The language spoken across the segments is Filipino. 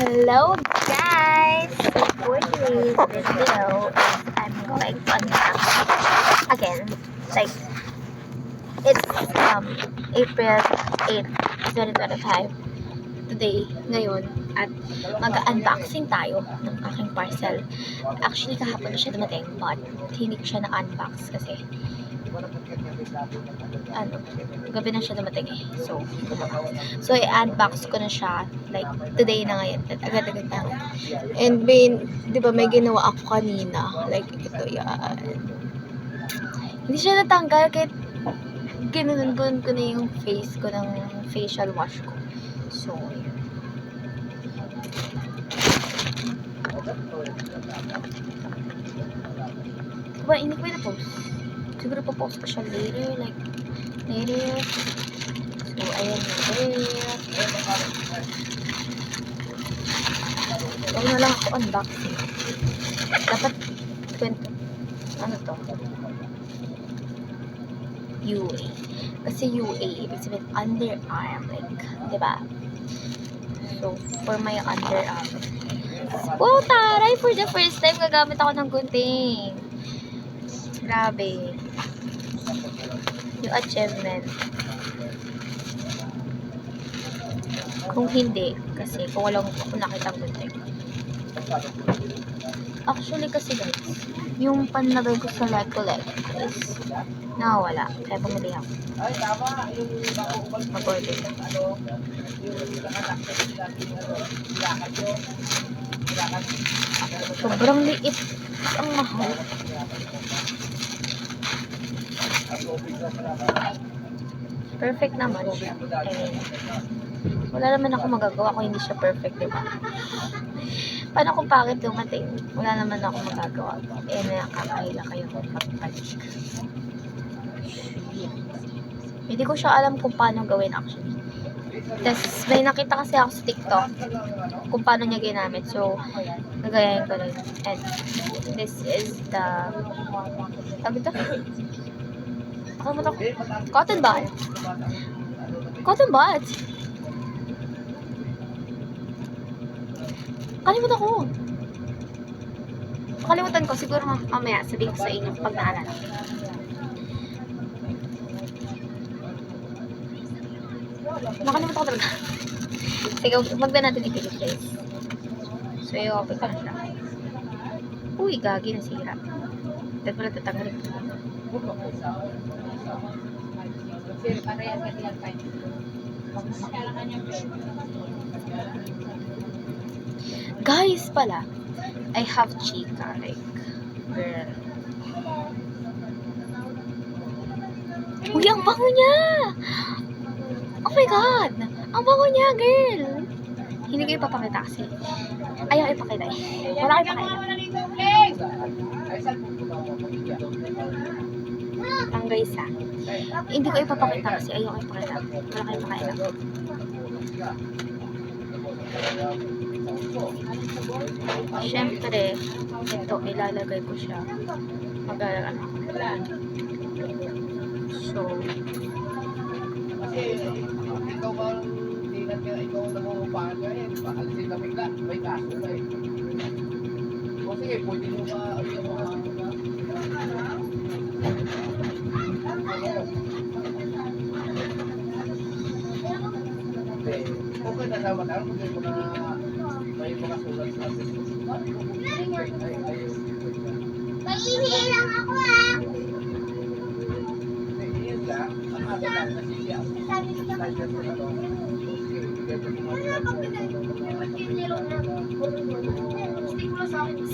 Hello guys! So for today's video is I'm going to unbox again. Like it's April 8, 2025 today, ngayon, at mag-unboxing tayo ng aking parcel. Actually kahapon na siya dumating but hindi ko siya na-unbox kasi gabi na siya dumating eh. So i-unbox ko na siya like today na ngayon. Agad-agad na. And di ba may ginawa ako kanina? Like ito yan. Hindi siya natanggal kahit ginanon ko na yung face ko ng facial wash ko. So diba, hindi ko na-post. Siguro pa-post ko siya later. Like later. So, ayan na there. Huwag na lang ako unboxing. Dapat kwento. Ano to? UA. Kasi UA, ibig sabihin underarm. Like, diba? So, for my underarm. Wow, taray! For the first time, gagamit ako ng gunting. Grabe. Yung achievement. Kung hindi, kasi kung walang ako nakita gunting. Actually kasi guys, yung panlagay ko sa leg is nawawala. Kaya bumili ako. Mag-order. Sobrang liit. Ang mahal. Perfect naman siya. I mean, wala naman ako magagawa kung hindi siya perfect, diba? Paano kung bakit dumating? Wala naman ako magagawa. Eh, nakakahila kayo magpagbalik. Hindi ko siya alam kung paano gawin actually. Tapos, may nakita kasi ako sa TikTok kung paano niya ginamit. So, nagayahin ko rin. And, this is the... Sabi ito? Cotton ball. Cotton ball. Kalimutan ko. Siguro mamaya sabihin ko sa inyo pag naalala. Nakalimutan ko talaga. Sige, magda natin ipilit guys. So, i-open ko na siya. Uy, gagi, nasira. Dahil pala tatanggalin ko. Guys pala, I have chika, like, girl. Uy, ang bango niya! Oh my god! Ang bango niya, girl! Hindi ko ipapakita kasi. Ayaw ipakita eh. Wala kayo ipakita. Ang guys ha. Hindi ko ipapakita kasi ayaw ipakita. Wala kayo ipakita. Siyempre, ito ilalagay ko siya. Mag-aaral ako. So, ikaw ba ikaw nangungupahan ka eh, alisin na bigla, may kaso na eh. O sige, pwede mo ba okay na naman, ano kung may mga sulat sa atin. Maihi lang ako ah! Iyan lang, ang atin lang, nasiya.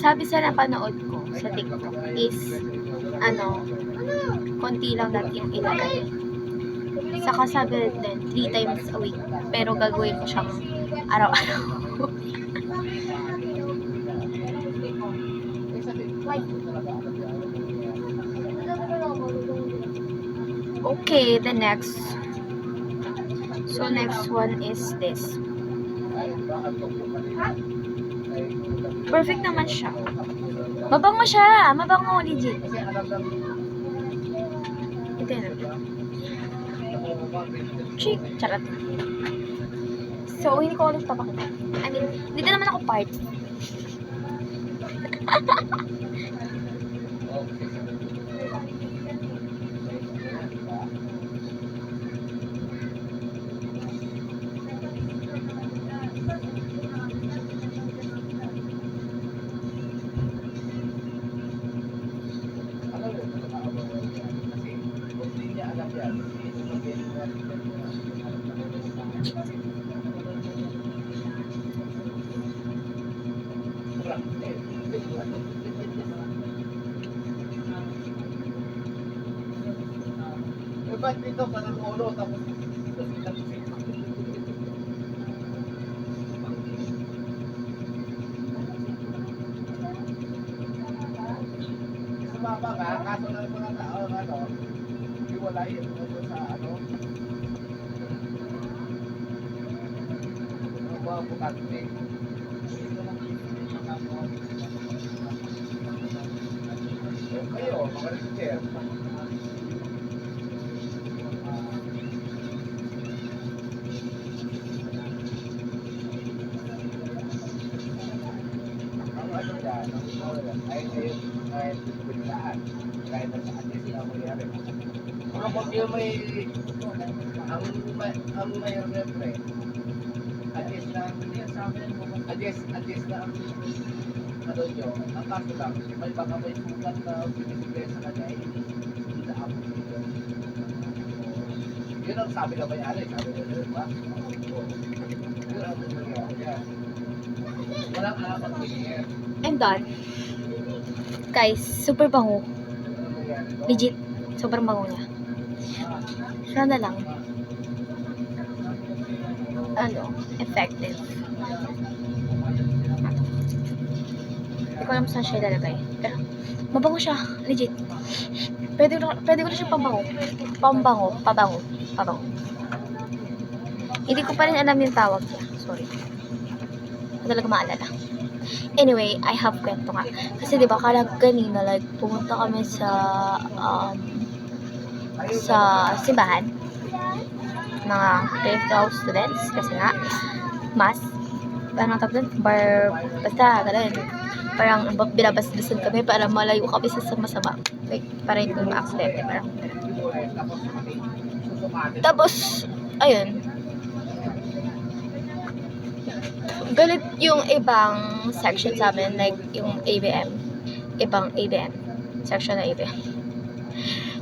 sabi sa napanood ko sa TikTok is, konti lang natin yung ilagay. Saka sabi din, 3 times a week. Pero gagawin ko siyang araw-araw. Okay, the next. So, next one is this. Perfect naman siya. Mabango siya. Mabango, legit. Ito yun. Chick. Charot. So, hindi ko ulit papakita. I mean, dito naman ako part. Ano yun? Kasi kung hindi niya alam yan, eh, ba't dito ka ng ulo tapos sumama ka, kaso ng mga tao, ano, hiwalay, ano, sa ano, mga bukante. Kayo, mga rincher. Ang ano dyan, kahit biglaan, kahit sa atin sila mangyari. Mga pag yung may, ang may repre, adjust na ang ano nyo, ang kaso lang, may baka may sugat na binibigay sa kanya, hindi na ako dito. Yun ang sabi na bayari, sabi na yun, ba? Yun ang nangyari yan. Walang alam ang binigyan. I'm done. Guys, super bango. Legit. Sobrang bango niya. Siya na lang. Ano, effective. Hindi ko alam saan siya ilalagay. Pero, mabango siya. Legit. Pwede ko na siya pabango. Hindi ko pa rin alam yung tawag niya. Sorry. Hindi talaga maalala. Anyway, I have kwento nga. Kasi diba, kanina, like, pumunta kami sa simbahan. Mga grade students. Kasi nga, mass. Anong tawag doon? Basta, ganun. Parang binabasbasan kami para malayo kami sa sama-sama. Like, para hindi kami ma-accidente. Parang, tapos, ayun. Galit yung ibang section sa amin, like yung ABM. Ibang ABM. Section na ABM.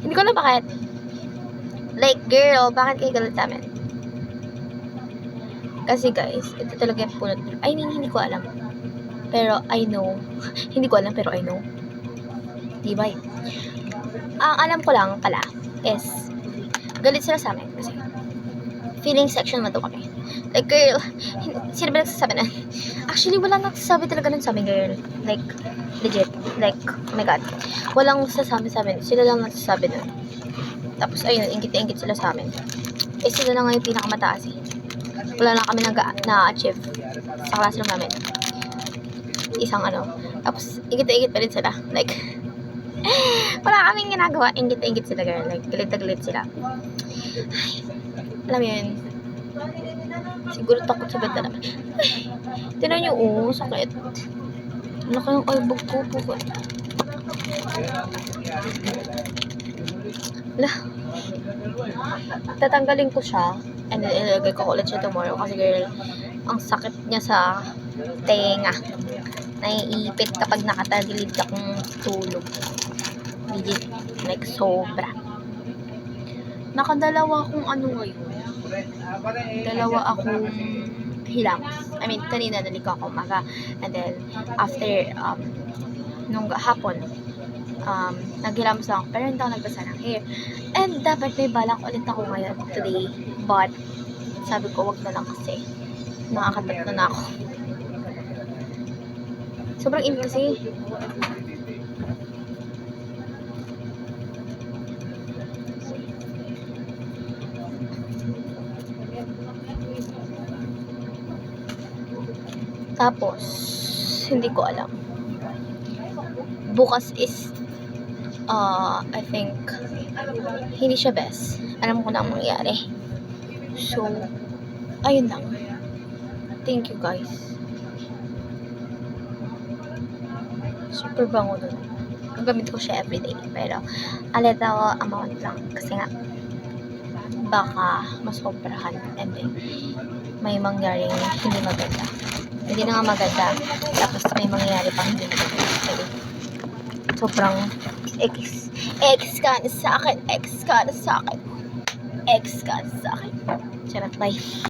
Hindi ko alam bakit. Like, girl, bakit kayo galit sa amin? Kasi guys, ito talaga yung punot. I mean, hindi ko alam. Pero I know. Hindi ko alam, pero I know. Diba? Ang alam ko lang pala is, galit sila sa amin. Kasi, feeling section naman to kami. Like, girl, sino ba nagsasabi na? Actually, wala nagsasabi talaga nun sa amin, girl. Like, legit. Like, oh my God. Walang nagsasabi sa amin. Sila lang nagsasabi nun. Tapos, ayun, ingit-ingit sila sa amin. Eh, sila na nga yung pinakamataas eh. Wala lang kami na-achieve sa classroom namin. Isang ano. Tapos, ingit-ingit pa rin sila. Like, wala kaming ginagawa. Ingit-ingit sila, girl. Like, galit na galit sila. Alam mo yun. Siguro takot sa banda naman. Ay, tinan nyo, sakit. Laki ng albog ko po. Lah. Tatanggalin ko siya. And then, ilagay ko ulit siya tomorrow. Kasi girl, ang sakit niya sa tenga. Naiipit kapag nakatagilid akong tulog. Legit. Like, sobra. Nakadalawa akong ano ngayon. Dalawa akong hilams. I mean, kanina naligo ako umaga. And then, after, nung hapon, naghilams ako. Pero hindi ako nagbasa ng hair. And dapat may balak ulit ako ngayon today. But, sabi ko, wag na lang kasi. Nakakatat na ako. Sobrang init kasi. Tapos, hindi ko alam. Bukas is, I think, hindi siya best. Alam ko na ang mangyari. So, ayun lang. Thank you guys. Super bango nun. Gagamit ko siya everyday. Pero, a little amount lang. Kasi nga, baka masobrahan. And then, may mangyaring hindi maganda. Hindi na nga maganda. Tapos may mangyayari pang hindi maganda. Kasi, sobrang X ka na sa akin. X ka na sa akin. X ka na sa akin. Charot, bye.